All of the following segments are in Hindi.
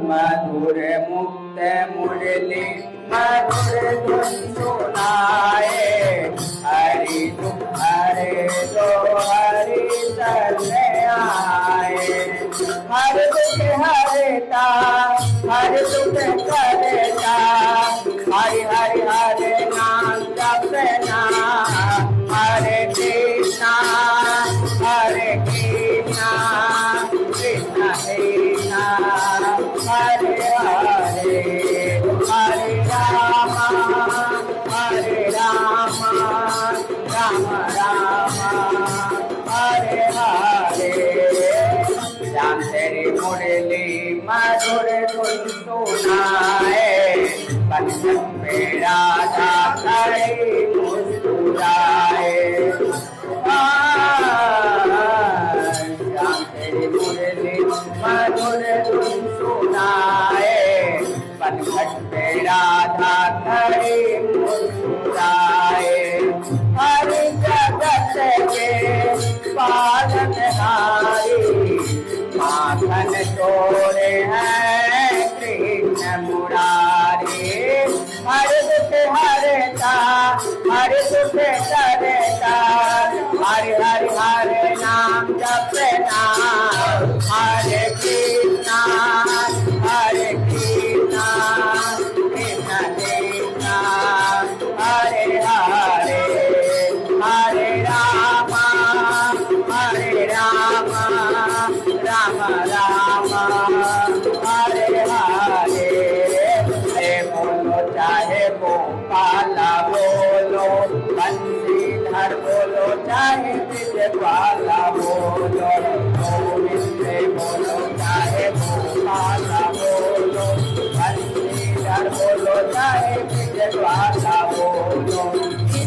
मधुर मुक्त मुरली मधुर धुन सुनाए, हरि दुख हरे तो हरि शरण आए। हर दुख हरता हर दुख करता, हरि हरि हरे नाम जपना, हरे कृष्णा कृष्ण कृष्ण हरे हरे, हरे राम राम राम हरे हरे। श्याम तेरी मुरली मधुर धुन सुनाए, बंधन में राधा खड़ी मुस्कुराए। श्याम तेरी मुरली मधुर धुन सुनाए, बंधन में राधा खड़ी मुस्कुराए। हर जगत के पालनहारी, माखन चोरे हैं कृष्ण मुरारी। हर दुख हरता हर दुख करता, हरि हरि हरे नाम जपना, हरे कृष्णा कृष्ण कृष्ण हरे हरे, हरे राम राम राम हरे हरे। हे बोलो चाहे गोपाला बोलो, बंसीधर बोलो चाहे ब्रजपाला बोलो, गोविंद बोलो चाहे गोपाला बोलो, बंसीधर बोलो चाहे ब्रजपाला बोलो।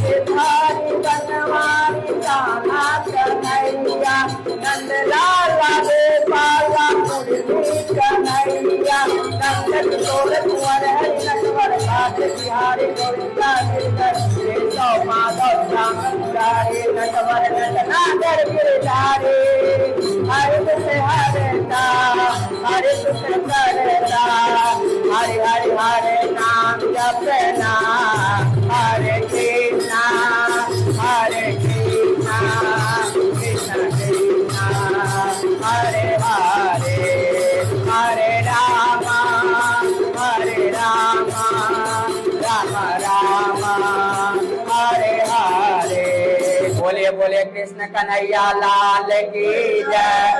गिरधारी बनवारी कान्हा कन्हैया, नंद लाला गोपाला मुरली कन्हैया। नंद किशोर कुंवर हरि नटवर नाथ बिहारी, गोविंदा गिरधर केशव माधव श्याम मुरारी, नटवर नटनागर गिरधारी। हरि दुख हरता हरि दुख करता, हरि हरि हरे नाम जपना, हरे कृष्णा कृष्ण कृष्ण हरे हरे, हरे राम राम राम हरे हरे। बोले बोले कृष्ण कन्हैया लाल की जय।